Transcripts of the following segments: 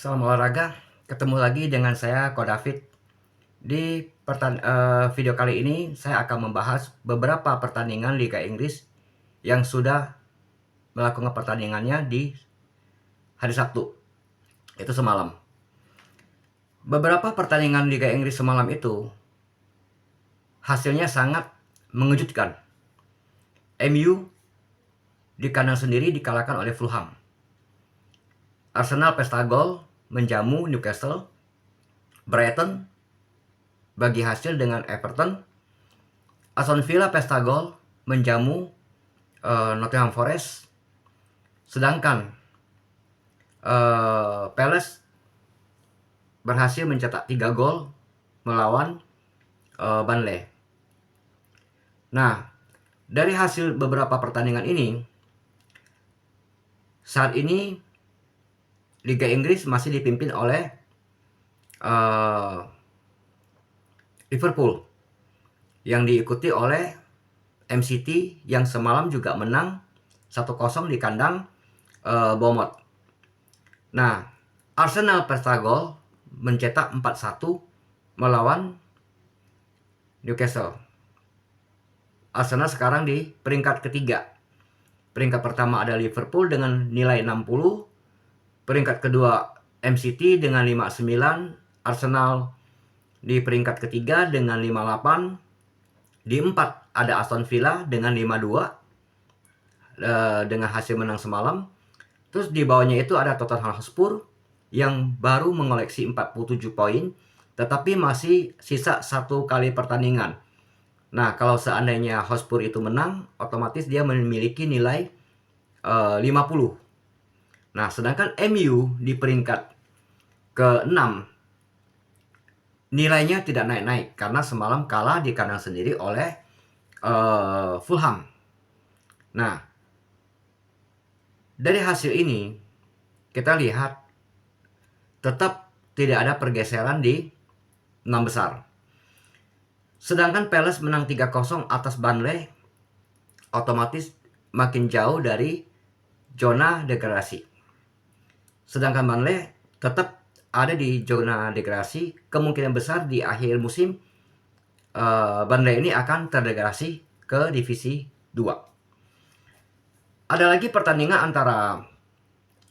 Salam olahraga, ketemu lagi dengan saya Ko David. Di video kali ini saya akan membahas beberapa pertandingan Liga Inggris yang sudah melakukan pertandingannya di hari Sabtu, itu semalam. Beberapa pertandingan Liga Inggris semalam itu hasilnya sangat mengejutkan. MU di kandang sendiri dikalahkan oleh Fulham. Arsenal pesta gol menjamu Newcastle. Brighton bagi hasil dengan Everton. Aston Villa pesta gol menjamu Nottingham Forest. Sedangkan Palace berhasil mencetak 3 gol melawan Burnley. Nah, dari hasil beberapa pertandingan ini, saat ini Liga Inggris masih dipimpin oleh Liverpool yang diikuti oleh MCT yang semalam juga menang 1-0 di kandang Bournemouth. Nah, Arsenal pesta gol mencetak 4-1 melawan Newcastle. Arsenal sekarang di peringkat ketiga. Peringkat pertama ada Liverpool dengan nilai 60. Peringkat kedua MCT dengan 59. Arsenal di peringkat ketiga dengan 58. Di 4 ada Aston Villa dengan 52 dengan hasil menang semalam. Terus di bawahnya itu ada Tottenham Hotspur yang baru mengoleksi 47 poin, tetapi masih sisa 1 kali pertandingan. Nah, kalau seandainya Hotspur itu menang, otomatis dia memiliki nilai 50. Nah, sedangkan MU di peringkat ke-6 nilainya tidak naik-naik karena semalam kalah di kandang sendiri oleh Fulham. Nah, dari hasil ini kita lihat tetap tidak ada pergeseran di 6 besar. Sedangkan Palace menang 3-0 atas Burnley, otomatis makin jauh dari zona degradasi. Sedangkan Burnley tetap ada di zona degradasi. Kemungkinan besar di akhir musim Burnley ini akan terdegradasi ke divisi 2. Ada lagi pertandingan antara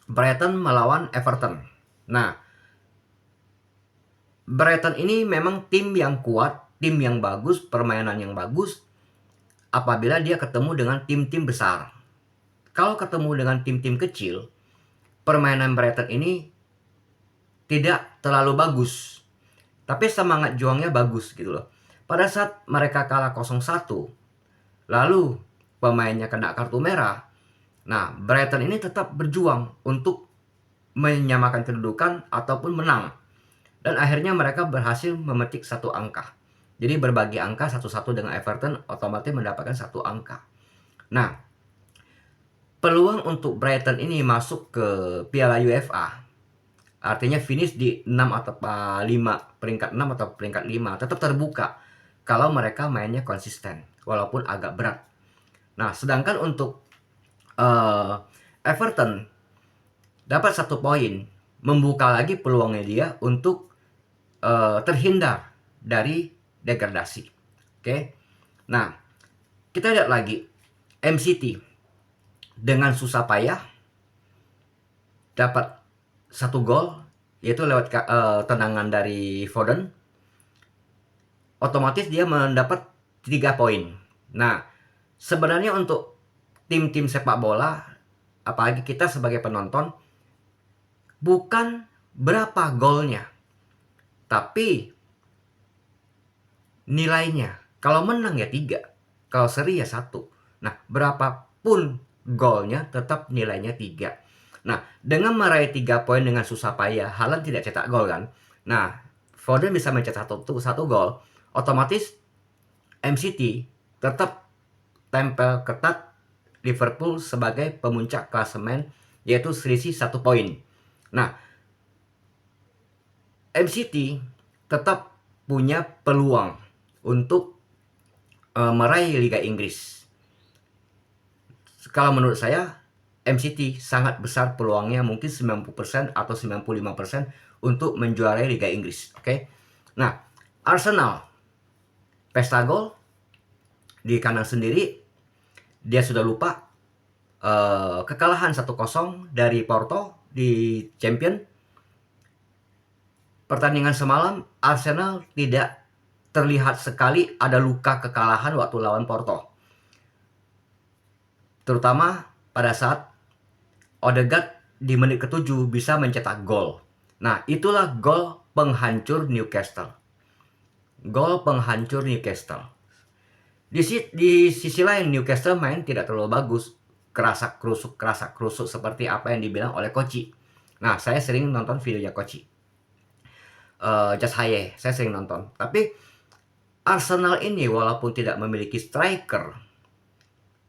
Brighton melawan Everton. Nah, Brighton ini memang tim yang kuat, tim yang bagus, permainan yang bagus apabila dia ketemu dengan tim-tim besar. Kalau ketemu dengan tim-tim kecil, permainan Brighton ini tidak terlalu bagus. Tapi semangat juangnya bagus gitu loh. Pada saat mereka kalah 0-1, lalu pemainnya kena kartu merah. Nah, Brighton ini tetap berjuang untuk menyamakan kedudukan ataupun menang. Dan akhirnya mereka berhasil memetik 1 angka. Jadi berbagi angka 1-1 dengan Everton, otomatis mendapatkan 1 angka. Nah, peluang untuk Brighton ini masuk ke Piala UEFA, artinya finish di 6 atau 5, peringkat 6 atau peringkat 5, tetap terbuka kalau mereka mainnya konsisten, walaupun agak berat. Nah, sedangkan untuk Everton dapat 1 poin, membuka lagi peluangnya dia untuk terhindar dari degradasi. Oke. Nah, kita lihat lagi MCT dengan susah payah dapat 1 gol, yaitu lewat tendangan dari Foden. Otomatis dia mendapat 3 poin. Nah, sebenarnya untuk tim-tim sepak bola, apalagi kita sebagai penonton, bukan berapa golnya, tapi nilainya. Kalau menang ya 3, kalau seri ya 1. Nah, berapapun golnya tetap nilainya 3. Nah, dengan meraih 3 poin dengan susah payah, Haaland tidak cetak gol kan. Nah, Foden bisa mencetak 1 gol, otomatis MCT tetap tempel ketat Liverpool sebagai pemuncak klasemen, yaitu selisih 1 poin. Nah, MCT tetap punya peluang untuk meraih Liga Inggris. Kalau menurut saya, MCT sangat besar peluangnya, mungkin 90% atau 95% untuk menjuarai Liga Inggris. Oke. Nah, Arsenal pesta gol di kandang sendiri, dia sudah lupa kekalahan 1-0 dari Porto di Champion. Pertandingan semalam Arsenal tidak terlihat sekali ada luka kekalahan waktu lawan Porto. Terutama pada saat Odegaard di menit ke-7 bisa mencetak gol. Nah, itulah gol penghancur Newcastle. Gol penghancur Newcastle. Di sisi lain Newcastle main tidak terlalu bagus. Kerasak kerusuk seperti apa yang dibilang oleh Koci. Nah, saya sering nonton videonya Koci. Just Haye, saya sering nonton. Tapi Arsenal ini walaupun tidak memiliki striker,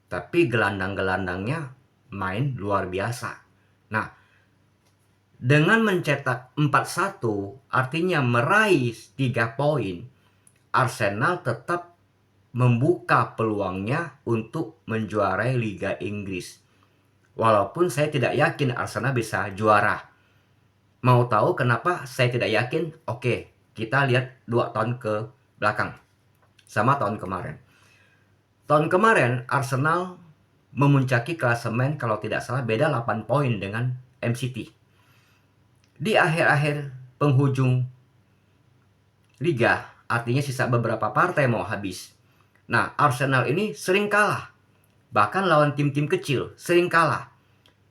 tapi gelandang-gelandangnya main luar biasa. Nah, dengan mencetak 4-1, artinya meraih 3 poin, Arsenal tetap membuka peluangnya untuk menjuarai Liga Inggris. Walaupun saya tidak yakin Arsenal bisa juara. Mau tahu kenapa saya tidak yakin? Oke, kita lihat 2 tahun ke belakang. Sama tahun kemarin. Tahun kemarin Arsenal memuncaki klasemen kalau tidak salah beda 8 poin dengan MCT. Di akhir-akhir penghujung liga, artinya sisa beberapa partai mau habis. Nah, Arsenal ini sering kalah. Bahkan lawan tim-tim kecil sering kalah.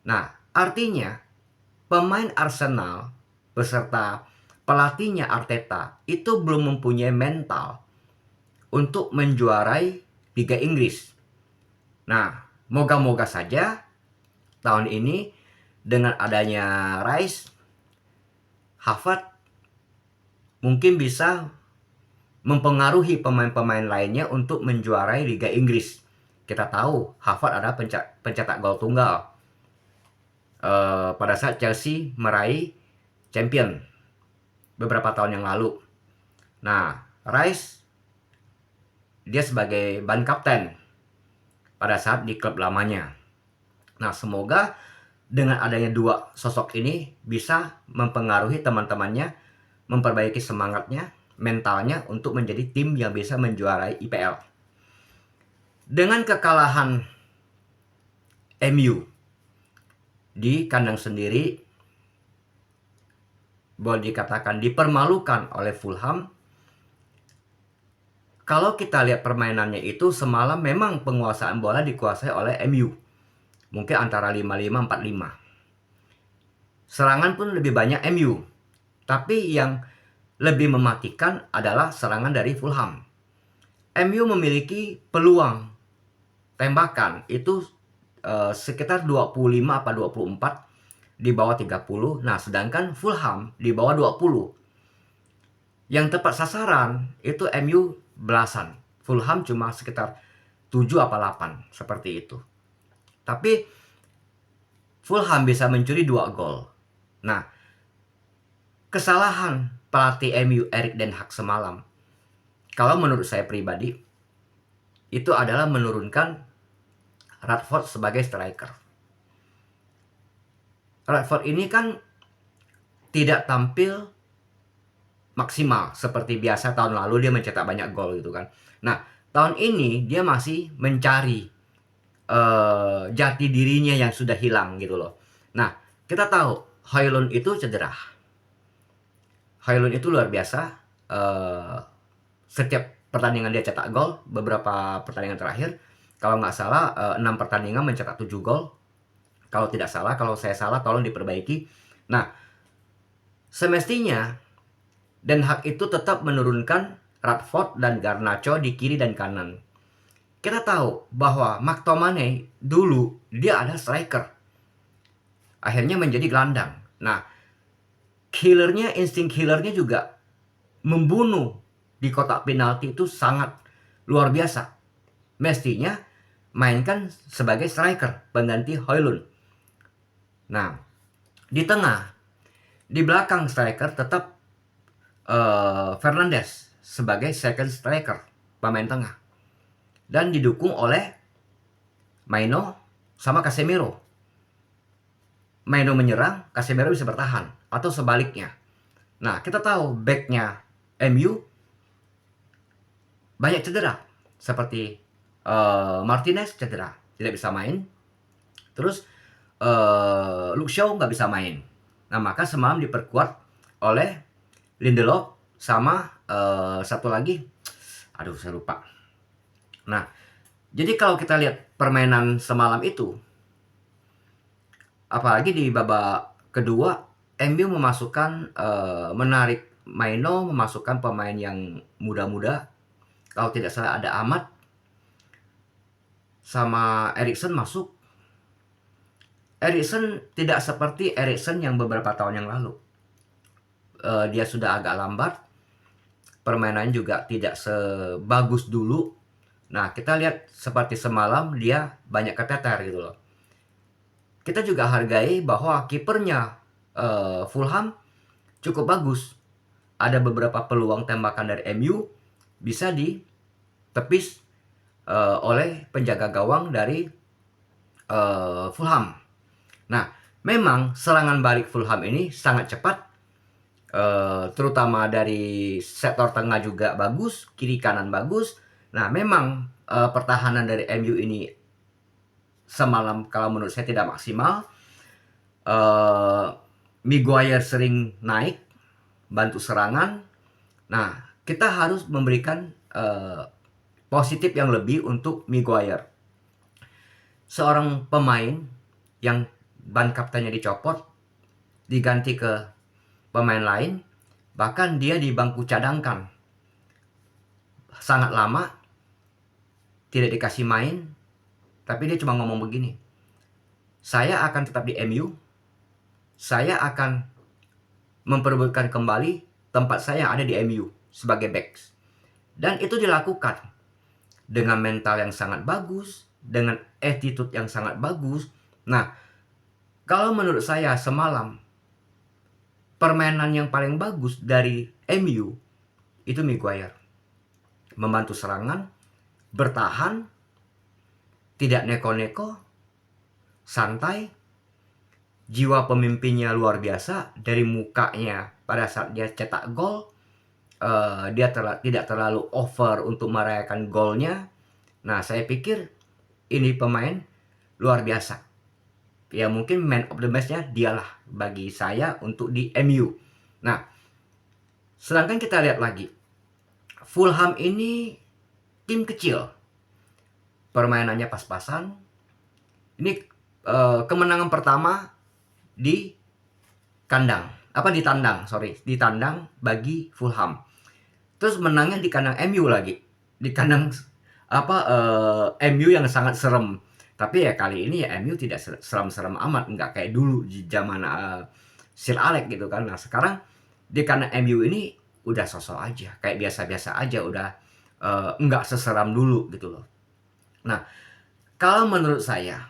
Nah, artinya pemain Arsenal beserta pelatihnya Arteta itu belum mempunyai mental untuk menjuarai Liga Inggris. Nah, moga-moga saja tahun ini dengan adanya Rice, Havertz mungkin bisa mempengaruhi pemain-pemain lainnya untuk menjuarai Liga Inggris. Kita tahu Havertz ada pencetak gol tunggal pada saat Chelsea meraih Champion beberapa tahun yang lalu. Nah, Rice dia sebagai ban kapten pada saat di klub lamanya. Nah, semoga dengan adanya 2 sosok ini bisa mempengaruhi teman-temannya, memperbaiki semangatnya, mentalnya untuk menjadi tim yang bisa menjuarai IPL. Dengan kekalahan MU di kandang sendiri, boleh dikatakan dipermalukan oleh Fulham. Kalau kita lihat permainannya itu semalam memang penguasaan bola dikuasai oleh MU. Mungkin antara 5-5, 4-5. Serangan pun lebih banyak MU. Tapi yang lebih mematikan adalah serangan dari Fulham. MU memiliki peluang tembakan itu sekitar 25 apa 24 di bawah 30. Nah, sedangkan Fulham di bawah 20. Yang tepat sasaran itu MU belasan. Fulham cuma sekitar 7 apa 8 seperti itu. Tapi Fulham bisa mencuri 2 gol. Nah, kesalahan pelatih MU Erik ten Hag semalam, kalau menurut saya pribadi, itu adalah menurunkan Rashford sebagai striker. Rashford ini kan tidak tampil maksimal seperti biasa. Tahun lalu dia mencetak banyak gol gitu kan. Nah, tahun ini dia masih mencari jati dirinya yang sudah hilang gitu loh. Nah, kita tahu Højlund itu cedera. Højlund itu luar biasa. Setiap pertandingan dia cetak gol. Beberapa pertandingan terakhir, kalau nggak salah 6 pertandingan mencetak 7 gol. Kalau tidak salah, kalau saya salah tolong diperbaiki. Nah, semestinya Den Hag itu tetap menurunkan Rashford dan Garnacho di kiri dan kanan. Kita tahu bahwa McTominay dulu dia ada striker. Akhirnya menjadi gelandang. Nah, insting killernya juga membunuh di kotak penalti itu sangat luar biasa. Mestinya mainkan sebagai striker pengganti Højlund. Nah, di tengah, di belakang striker tetap Fernandes sebagai second striker, pemain tengah, dan didukung oleh Maino sama Casemiro. Maino menyerang, Casemiro bisa bertahan, atau sebaliknya. Nah, kita tahu backnya MU banyak cedera, seperti Martinez cedera, tidak bisa main. Terus Luke Shaw nggak bisa main. Nah, maka semalam diperkuat oleh Lindelof sama satu lagi, aduh saya lupa. Nah, jadi kalau kita lihat permainan semalam itu, apalagi di babak kedua, MU memasukkan menarik Maino, memasukkan pemain yang muda-muda. Kalau tidak salah ada Ahmad sama Eriksen masuk. Eriksen tidak seperti Eriksen yang beberapa tahun yang lalu. Dia sudah agak lambat, permainan juga tidak sebagus dulu. Nah, kita lihat seperti semalam dia banyak keteter gitu loh. Kita juga hargai bahwa kipernya Fulham cukup bagus. Ada beberapa peluang tembakan dari MU bisa ditepis oleh penjaga gawang dari Fulham. Nah, memang serangan balik Fulham ini sangat cepat, terutama dari sektor tengah juga bagus, kiri kanan bagus. Nah, memang pertahanan dari MU ini semalam kalau menurut saya tidak maksimal. Maguire sering naik, bantu serangan. Nah, kita harus memberikan positif yang lebih untuk Maguire. Seorang pemain yang ban kaptennya dicopot, diganti ke pemain lain, bahkan dia di bangku cadangkan sangat lama, tidak dikasih main, tapi dia cuma ngomong begini, saya akan tetap di MU, saya akan memperebutkan kembali tempat saya yang ada di MU sebagai backs. Dan itu dilakukan dengan mental yang sangat bagus, dengan attitude yang sangat bagus. Nah, kalau menurut saya semalam permainan yang paling bagus dari MU itu Maguire. Membantu serangan, bertahan, tidak neko-neko, santai, jiwa pemimpinnya luar biasa. Dari mukanya pada saat dia cetak gol, dia tidak terlalu over untuk merayakan golnya. Nah, saya pikir ini pemain luar biasa. Ya mungkin man of the match-nya dialah bagi saya untuk di MU. Nah, sedangkan kita lihat lagi, Fulham ini tim kecil, permainannya pas-pasan. Ini kemenangan pertama di kandang, di tandang bagi Fulham. Terus menangnya di kandang MU lagi, di kandang MU yang sangat serem. Tapi ya kali ini ya MU tidak serem-serem amat, nggak kayak dulu di zaman Sir Alex gitu kan. Nah sekarang di kandang MU ini udah sosok aja, kayak biasa-biasa aja, udah nggak seseram dulu gitu loh. Nah kalau menurut saya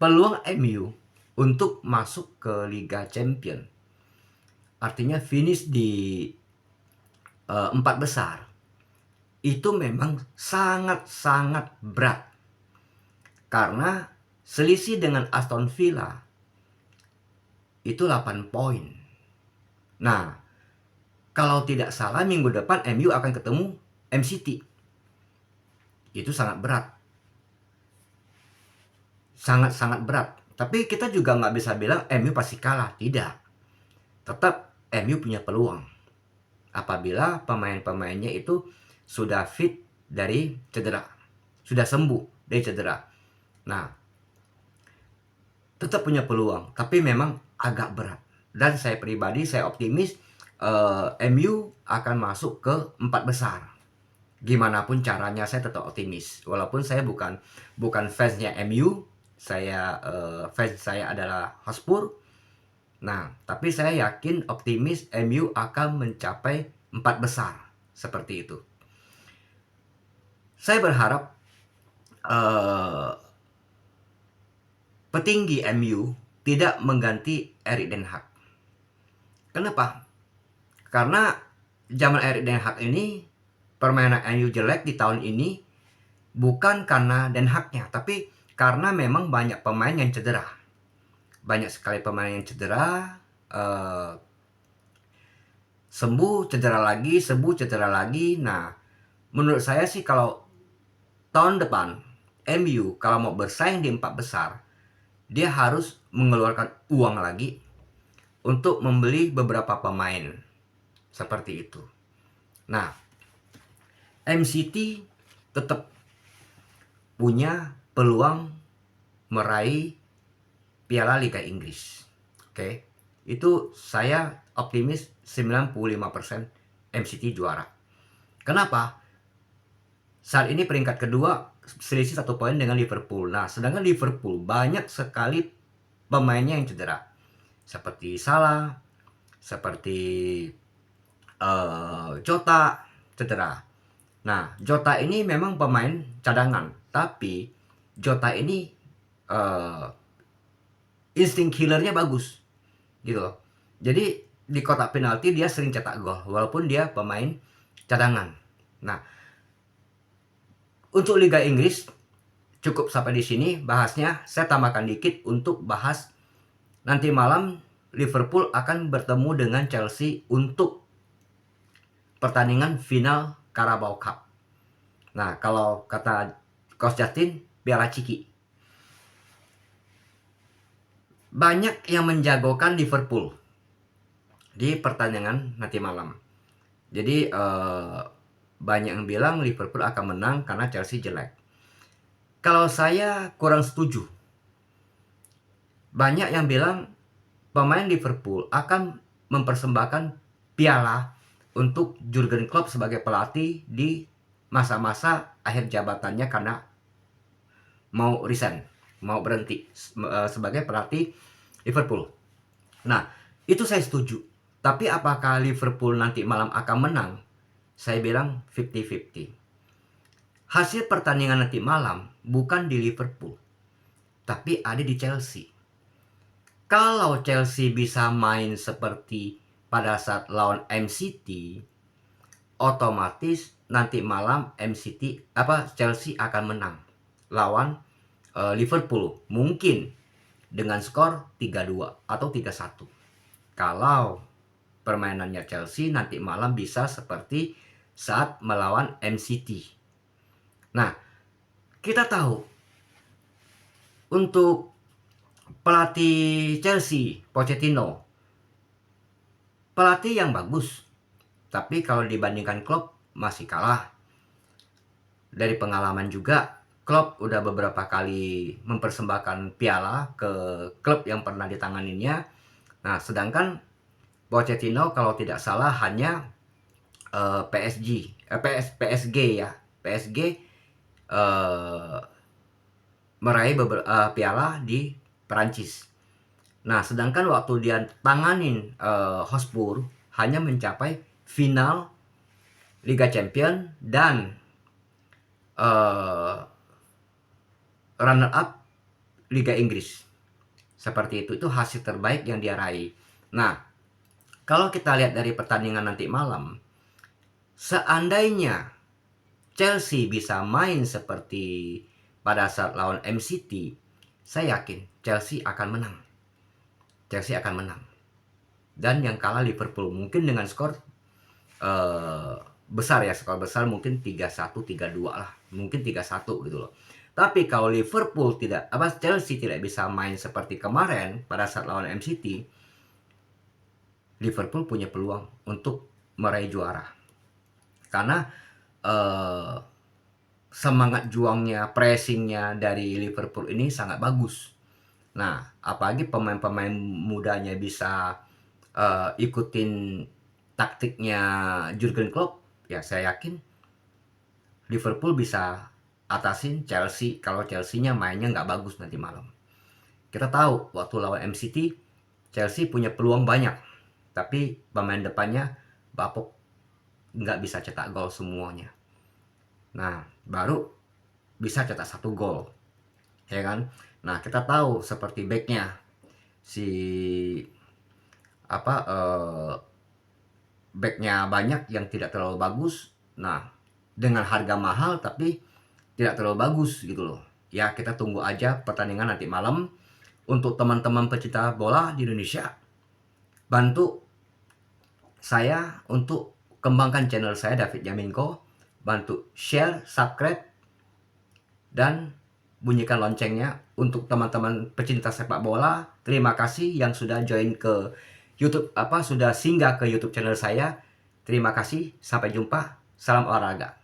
peluang MU untuk masuk ke Liga Champion, artinya finish di 4 besar, itu memang sangat-sangat berat. Karena selisih dengan Aston Villa itu 8 poin. Nah, kalau tidak salah minggu depan MU akan ketemu MCT. Itu sangat berat. Sangat-sangat berat. Tapi kita juga nggak bisa bilang MU pasti kalah. Tidak. Tetap MU punya peluang. Apabila pemain-pemainnya itu sudah fit dari cedera. Sudah sembuh dari cedera. Nah, tetap punya peluang, tapi memang agak berat. Dan saya pribadi, saya optimis MU akan masuk ke 4 besar. Gimana pun caranya saya tetap optimis. Walaupun saya bukan fansnya MU, fans saya adalah Hotspur. Nah, tapi saya yakin optimis MU akan mencapai 4 besar. Seperti itu. Saya berharap petinggi MU tidak mengganti Erik ten Hag. Kenapa? Karena zaman Erik ten Hag ini permainan MU jelek di tahun ini bukan karena ten Hag-nya, tapi karena memang banyak pemain yang cedera. banyak sekali pemain yang cedera, sembuh, cedera lagi, sembuh, cedera lagi. Nah, menurut saya sih kalau tahun depan MU kalau mau bersaing di 4 besar, dia harus mengeluarkan uang lagi untuk membeli beberapa pemain seperti itu. Nah, MCT tetap punya peluang meraih Piala Liga Inggris. Oke. Itu saya optimis 95% MCT juara. Kenapa? Saat ini peringkat kedua selisih 1 poin dengan Liverpool. Nah, sedangkan Liverpool banyak sekali pemainnya yang cedera. Seperti Salah, seperti Jota cedera. Nah, Jota ini memang pemain cadangan, tapi Jota ini insting killernya bagus, gitu loh. Jadi di kotak penalti dia sering cetak gol, walaupun dia pemain cadangan. Nah, untuk Liga Inggris cukup sampai di sini bahasnya. Saya tambahkan dikit untuk bahas nanti malam Liverpool akan bertemu dengan Chelsea untuk pertandingan final Carabao Cup. Nah, kalau kata Coach Justin, Piala Ciki. Banyak yang menjagokan Liverpool di pertandingan nanti malam. Jadi banyak yang bilang Liverpool akan menang karena Chelsea jelek. Kalau saya kurang setuju. Banyak yang bilang pemain Liverpool akan mempersembahkan piala untuk Jurgen Klopp sebagai pelatih di masa-masa akhir jabatannya karena mau resign, mau berhenti sebagai pelatih Liverpool. Nah, itu saya setuju. Tapi apakah Liverpool nanti malam akan menang? Saya bilang 50-50. Hasil pertandingan nanti malam bukan di Liverpool, tapi ada di Chelsea. Kalau Chelsea bisa main seperti pada saat lawan MCT, otomatis nanti malam Chelsea akan menang lawan Liverpool, mungkin dengan skor 3-2 atau 3-1. Kalau permainannya Chelsea nanti malam bisa seperti saat melawan MCT. Nah, kita tahu untuk pelatih Chelsea, Pochettino, pelatih yang bagus, tapi kalau dibandingkan Klopp masih kalah. Dari pengalaman juga, Klopp udah beberapa kali mempersembahkan piala ke klub yang pernah ditanganinya. Nah, sedangkan Pochettino kalau tidak salah hanya PSG ya. PSG meraih beberapa piala di Perancis. Nah, sedangkan waktu dia tanganin Hotspur hanya mencapai final Liga Champion dan runner up Liga Inggris. Seperti itu hasil terbaik yang dia raih. Nah, kalau kita lihat dari pertandingan nanti malam, seandainya Chelsea bisa main seperti pada saat lawan MCT, saya yakin Chelsea akan menang. Chelsea akan menang. Dan yang kalah Liverpool mungkin dengan skor besar ya, skor besar mungkin 3-1, 3-2 lah, mungkin 3-1 gitu loh. Tapi kalau Chelsea tidak bisa main seperti kemarin pada saat lawan MCT, Liverpool punya peluang untuk meraih juara. Karena semangat juangnya, pressingnya dari Liverpool ini sangat bagus. Nah, apalagi pemain-pemain mudanya bisa ikutin taktiknya Jurgen Klopp, ya saya yakin Liverpool bisa atasin Chelsea kalau Chelsea-nya mainnya nggak bagus nanti malam. Kita tahu waktu lawan MCT, Chelsea punya peluang banyak, tapi pemain depannya bapuk, nggak bisa cetak gol semuanya. Nah, baru bisa cetak 1 gol, ya kan? Nah, kita tahu seperti backnya si backnya banyak yang tidak terlalu bagus. Nah, dengan harga mahal tapi tidak terlalu bagus gitu loh. Ya, kita tunggu aja pertandingan nanti malam untuk teman-teman pecinta bola di Indonesia, bantu saya untuk kembangkan channel saya David Yaminko, bantu share, subscribe, dan bunyikan loncengnya untuk teman-teman pecinta sepak bola. Terima kasih yang sudah join ke YouTube, sudah singgah ke YouTube channel saya. Terima kasih, sampai jumpa. Salam olahraga.